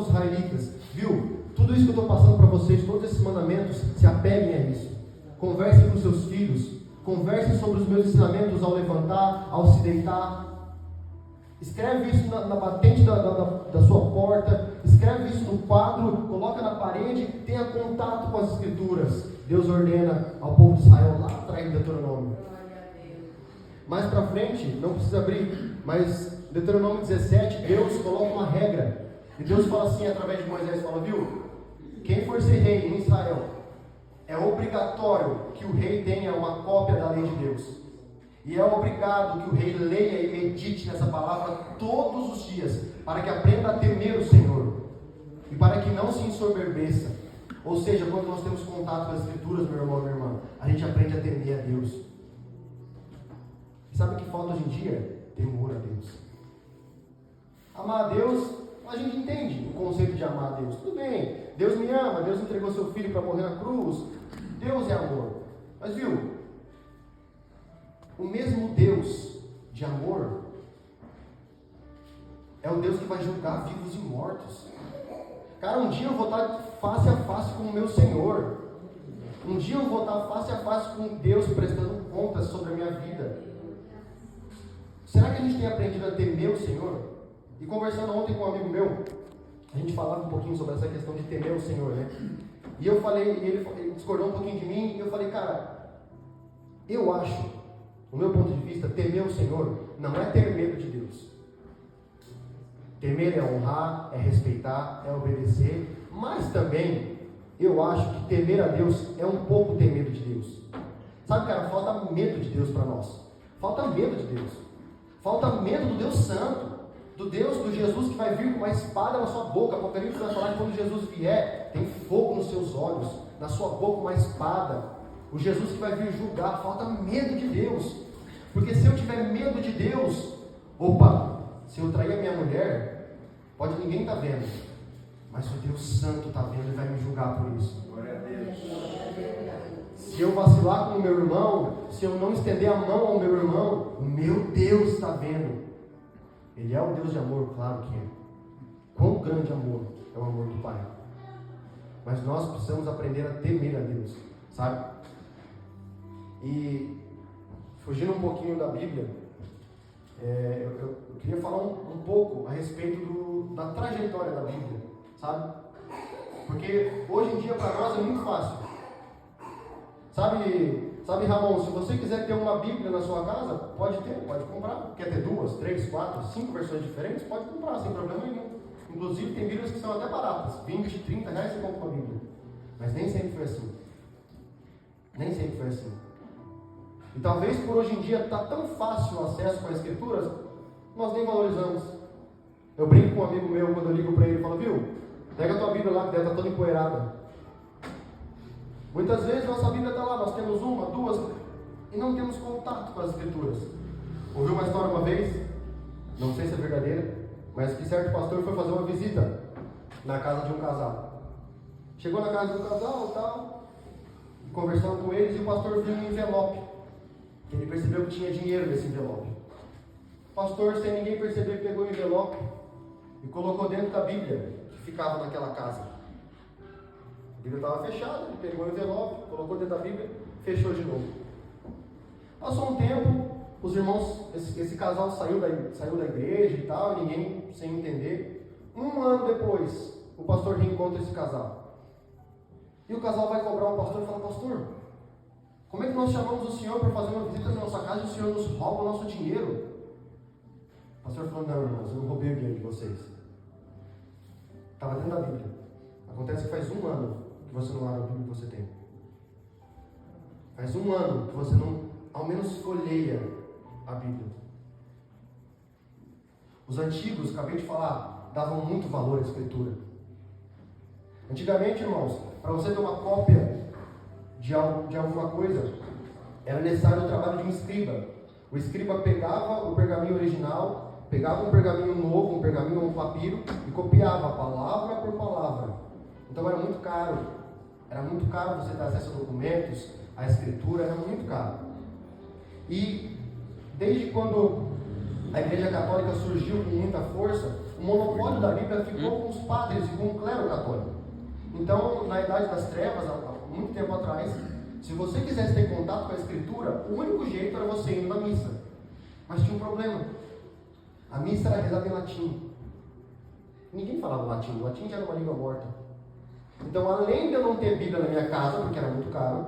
israelitas, viu? Tudo isso que eu estou passando para vocês, todos esses mandamentos, se apeguem a isso. Conversem com seus filhos, conversem sobre os meus ensinamentos ao levantar, ao se deitar. Escreve isso na batente da sua porta, escreve isso no quadro, coloca na parede, tenha contato com as escrituras. Deus ordena ao povo de Israel lá atrás em Deuteronômio. Mais para frente, não precisa abrir, mas Deuteronômio 17, Deus coloca uma regra. E Deus fala assim através de Moisés, fala, viu? Quem for ser rei em Israel, é obrigatório que o rei tenha uma cópia da lei de Deus. E é obrigado que o rei leia e medite nessa palavra todos os dias, para que aprenda a temer o Senhor, e para que não se ensoberbeça. Ou seja, quando nós temos contato com as escrituras, meu irmão, minha irmã, a gente aprende a temer a Deus. E sabe o que falta hoje em dia? Temor a Deus. Amar a Deus, a gente entende o conceito de amar a Deus. Tudo bem, Deus me ama, Deus entregou seu filho para morrer na cruz, Deus é amor. Mas viu, o mesmo Deus de amor é o Deus que vai julgar vivos e mortos. Cara, um dia eu vou estar face a face com o meu Senhor. Um dia eu vou estar face a face com Deus prestando contas sobre a minha vida. Será que a gente tem aprendido a temer o Senhor? E conversando ontem com um amigo meu, a gente falava um pouquinho sobre essa questão de temer o Senhor, né? E eu falei, e ele discordou um pouquinho de mim, e eu falei, cara, eu acho, do meu ponto de vista, temer o Senhor não é ter medo de Deus. Temer é honrar, é respeitar, é obedecer, mas também eu acho que temer a Deus é um pouco ter medo de Deus. Sabe, cara, falta medo de Deus para nós. Falta medo de Deus. Falta medo do Deus Santo, do Deus, do Jesus que vai vir com uma espada na sua boca. Apocalipse vai falar que quando Jesus vier, tem fogo nos seus olhos, na sua boca uma espada. O Jesus que vai vir julgar. Falta medo de Deus. Porque se eu tiver medo de Deus, opa, se eu trair a minha mulher, pode ninguém estar vendo, mas o Deus Santo está vendo e vai me julgar por isso. Glória a Deus. Se eu vacilar com o meu irmão, se eu não estender a mão ao meu irmão, o meu Deus está vendo. Ele é um Deus de amor, claro que é. Quão grande amor é o amor do Pai. Mas nós precisamos aprender a temer a Deus, sabe? E fugindo um pouquinho da Bíblia, eu queria falar um pouco a respeito da trajetória da Bíblia, sabe? Porque hoje em dia para nós é muito fácil. Sabe, Ramon, se você quiser ter uma Bíblia na sua casa, pode comprar. Quer ter 2, 3, 4, 5 versões diferentes? Pode comprar, sem problema nenhum. Inclusive tem Bíblias que são até baratas, 20, 30 reais você compra uma Bíblia. Mas nem sempre foi assim. Nem sempre foi assim. E talvez por hoje em dia está tão fácil o acesso às Escrituras, nós nem valorizamos. Eu brinco com um amigo meu, quando eu ligo para ele, e falo, viu, pega a tua Bíblia lá, que deve estar toda empoeirada. Muitas vezes nossa Bíblia está lá, nós temos 1, 2, e não temos contato com as Escrituras. Ouviu uma história uma vez, não sei se é verdadeira, mas que certo pastor foi fazer uma visita na casa de um casal. Chegou na casa do casal e tal, conversando com eles, e o pastor viu um envelope. Ele percebeu que tinha dinheiro nesse envelope. O pastor, sem ninguém perceber, pegou o envelope e colocou dentro da Bíblia que ficava naquela casa. A Bíblia estava fechada, ele pegou o envelope, colocou dentro da Bíblia, fechou de novo. Passou um tempo, os irmãos, esse casal saiu da igreja e tal, e ninguém sem entender. 1 ano depois, o pastor reencontra esse casal. E o casal vai cobrar o pastor e fala, pastor, como é que nós chamamos o senhor para fazer uma visita na nossa casa e o senhor nos rouba o nosso dinheiro? O pastor falou, não, irmãos, eu não roubei o dinheiro de vocês. Estava dentro da Bíblia. Acontece que faz 1 ano que você não abre a Bíblia que você tem. Faz 1 ano que você não, ao menos, folheia a Bíblia. Os antigos, acabei de falar, davam muito valor à Escritura. Antigamente, irmãos, para você ter uma cópia de alguma coisa, era necessário o trabalho de um escriba. O escriba pegava o pergaminho original, pegava um pergaminho novo, um pergaminho, um papiro, e copiava palavra por palavra. Então era muito caro. Era muito caro você ter acesso a documentos, a escritura, era muito caro. E desde quando a Igreja Católica surgiu com muita força, o monopólio da Bíblia ficou com os padres e com o clero católico. Então, na Idade das Trevas, há muito tempo atrás, se você quisesse ter contato com a Escritura, o único jeito era você indo na missa. Mas tinha um problema. A missa era rezada em latim. Ninguém falava latim. O latim já era uma língua morta. Então, além de eu não ter Bíblia na minha casa, porque era muito caro,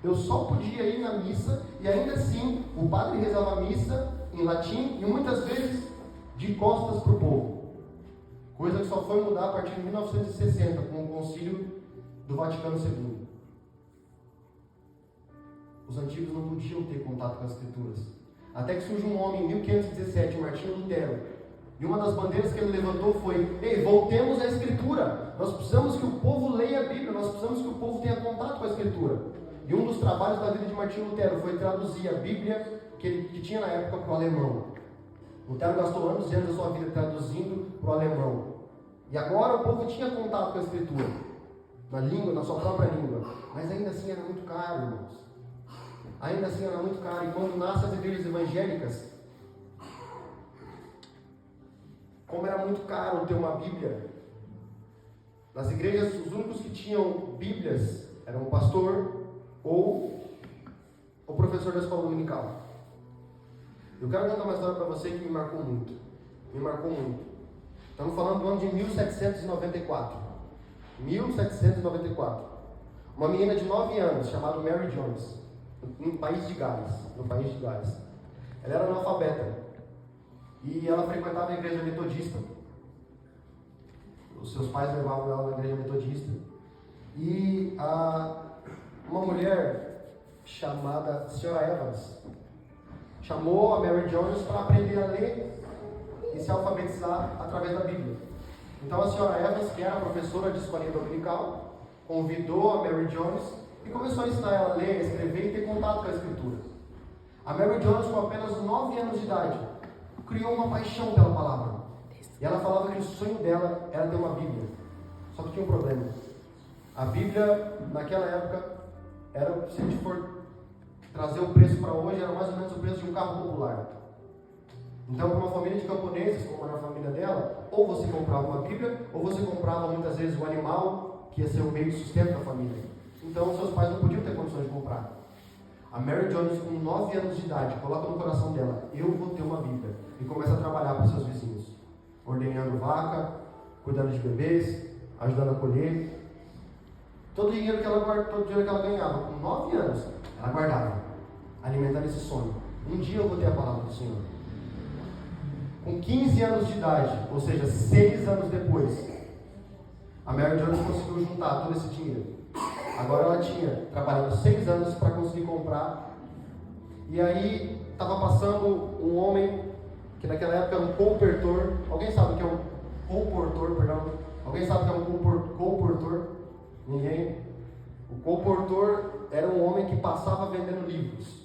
eu só podia ir na missa, e ainda assim, o padre rezava a missa em latim, e muitas vezes de costas para o povo. Coisa que só foi mudar a partir de 1960, com o concílio do Vaticano II. Os antigos não podiam ter contato com as Escrituras. Até que surge um homem em 1517, Martinho Lutero. E uma das bandeiras que ele levantou foi: ei, voltemos à Escritura. Nós precisamos que o povo leia a Bíblia, nós precisamos que o povo tenha contato com a Escritura. E um dos trabalhos da vida de Martinho Lutero foi traduzir a Bíblia que tinha na época para o alemão. Lutero gastou anos e anos da sua vida traduzindo para o alemão. E agora o povo tinha contato com a Escritura, na língua, na sua própria língua. Mas ainda assim era muito caro, irmãos. Ainda assim era muito caro. E quando nascem as igrejas evangélicas, como era muito caro ter uma Bíblia, nas igrejas os únicos que tinham Bíblias eram o pastor ou o professor da escola dominical. Eu quero contar uma história para você que me marcou muito. Me marcou muito. Estamos falando do ano de 1794. 1794. Uma menina de 9 anos, chamada Mary Jones, no país de Gales. Ela era analfabeta. E ela frequentava a igreja metodista. Os seus pais levavam ela na igreja metodista. E uma mulher chamada Senhora Evans chamou a Mary Jones para aprender a ler e se alfabetizar através da Bíblia. Então a Senhora Evans, que era professora de escolinha dominical, convidou a Mary Jones e começou a ensinar ela a ler, a escrever e ter contato com a Escritura. A Mary Jones, com apenas 9 anos de idade, criou uma paixão pela palavra. E ela falava que o sonho dela era ter uma Bíblia. Só que tinha um problema. A Bíblia, naquela época, era, se a gente for trazer o preço para hoje, era mais ou menos o preço de um carro popular. Então, para uma família de camponeses, como era a família dela, ou você comprava uma Bíblia, ou você comprava muitas vezes o animal, que ia ser o meio de sustento da família. Então, seus pais não podiam ter condições de comprar. A Mary Jones, com 9 anos de idade, coloca no coração dela: eu vou ter uma Bíblia. E começa a trabalhar para os seus vizinhos, ordenhando vaca, cuidando de bebês, ajudando a colher. Todo o dinheiro que ela ganhava, com 9 anos, ela guardava, alimentando esse sonho. Um dia eu vou ter a palavra do Senhor. Com 15 anos de idade, ou seja, 6 anos depois, a Mary Jones conseguiu juntar todo esse dinheiro. Agora ela tinha trabalhado 6 anos para conseguir comprar. E aí estava passando um homem que naquela época era um colportor. Alguém sabe o que é um colportor, perdão? Alguém sabe o que é um colportor? Ninguém? O colportor era um homem que passava vendendo livros.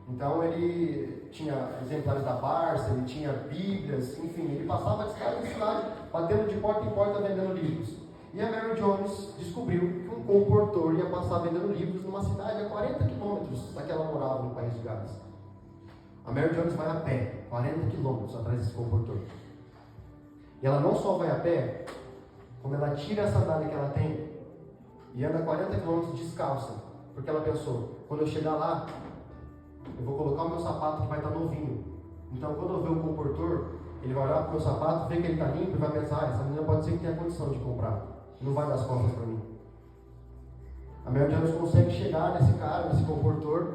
Então ele tinha exemplares da Barça, ele tinha Bíblias, enfim, ele passava de cidade em cidade, batendo de porta em porta vendendo livros. E a Mary Jones descobriu que um colportor ia passar vendendo livros numa cidade a 40 quilômetros da que ela morava, no país de Gales. A Mary Jones vai a pé, 40 quilômetros atrás desse colportor. E ela não só vai a pé, como ela tira a sandália que ela tem e anda 40 quilômetros descalça, porque ela pensou: quando eu chegar lá, eu vou colocar o meu sapato que vai estar novinho. Então, quando eu ver o colportor, ele vai olhar para o meu sapato, ver que ele está limpo e vai pensar: essa menina pode ser que tenha condição de comprar, não vai dar as costas para mim. A Mary Jones consegue chegar nesse cara, nesse colportor,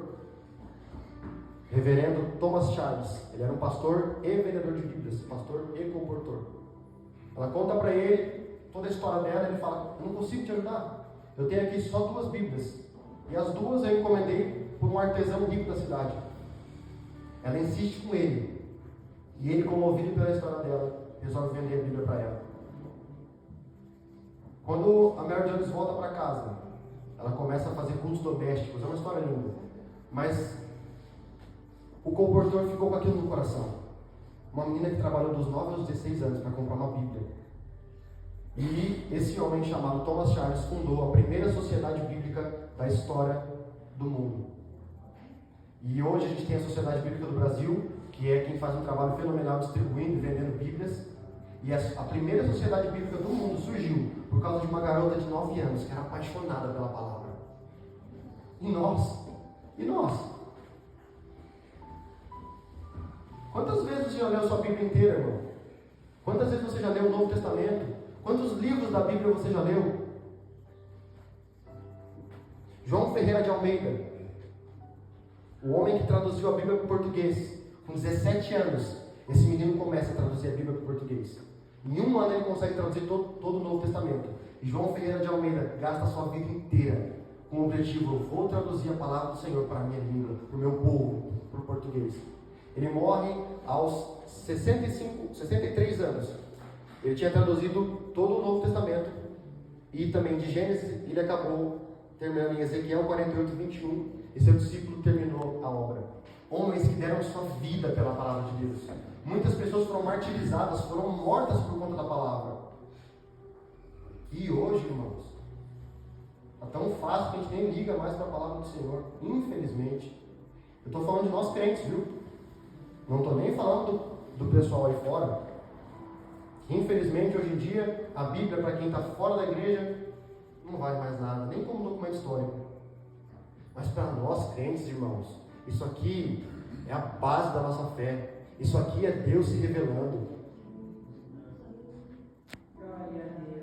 reverendo Thomas Charles. Ele era um pastor e vendedor de Bíblias, pastor e colportor. Ela conta para ele toda a história dela. Ele fala: eu não consigo te ajudar, eu tenho aqui só 2 Bíblias, e as 2 eu encomendei por um artesão rico da cidade. Ela insiste com ele, e ele, comovido pela história dela, resolve vender a Bíblia para ela. Quando a Mary Jones volta para casa, ela começa a fazer cultos domésticos. É uma história linda, mas o colportor ficou com aquilo no coração. Uma menina que trabalhou dos 9 aos 16 anos para comprar uma Bíblia. E esse homem chamado Thomas Charles fundou a primeira sociedade bíblica da história do mundo. E hoje a gente tem a Sociedade Bíblica do Brasil, que é quem faz um trabalho fenomenal distribuindo e vendendo Bíblias. E a primeira sociedade bíblica do mundo surgiu por causa de uma garota de 9 anos que era apaixonada pela palavra. E nós? E nós? Quantas vezes você já leu a sua Bíblia inteira, irmão? Quantas vezes você já leu o Novo Testamento? Quantos livros da Bíblia você já leu? João Ferreira de Almeida, o homem que traduziu a Bíblia para o português, com 17 anos, esse menino começa a traduzir a Bíblia para o português. Em um ano ele consegue traduzir todo o Novo Testamento. E João Ferreira de Almeida gasta a sua vida inteira com o objetivo: eu vou traduzir a palavra do Senhor para a minha língua, para o meu povo, para o português. Ele morre aos 63 anos. Ele tinha traduzido todo o Novo Testamento e também de Gênesis. Ele acabou terminando em Ezequiel 48, 21, e seu discípulo terminou a obra. Homens que deram sua vida pela palavra de Deus. Muitas pessoas foram martirizadas, foram mortas por conta da palavra. E hoje, irmãos, é tão fácil que a gente nem liga mais para a palavra do Senhor, infelizmente. Eu estou falando de nós crentes, viu? Não estou nem falando do pessoal aí fora. Infelizmente, hoje em dia, a Bíblia, para quem está fora da igreja, não vale mais nada, nem como documento histórico. Mas para nós crentes, irmãos, isso aqui é a base da nossa fé. Isso aqui é Deus se revelando.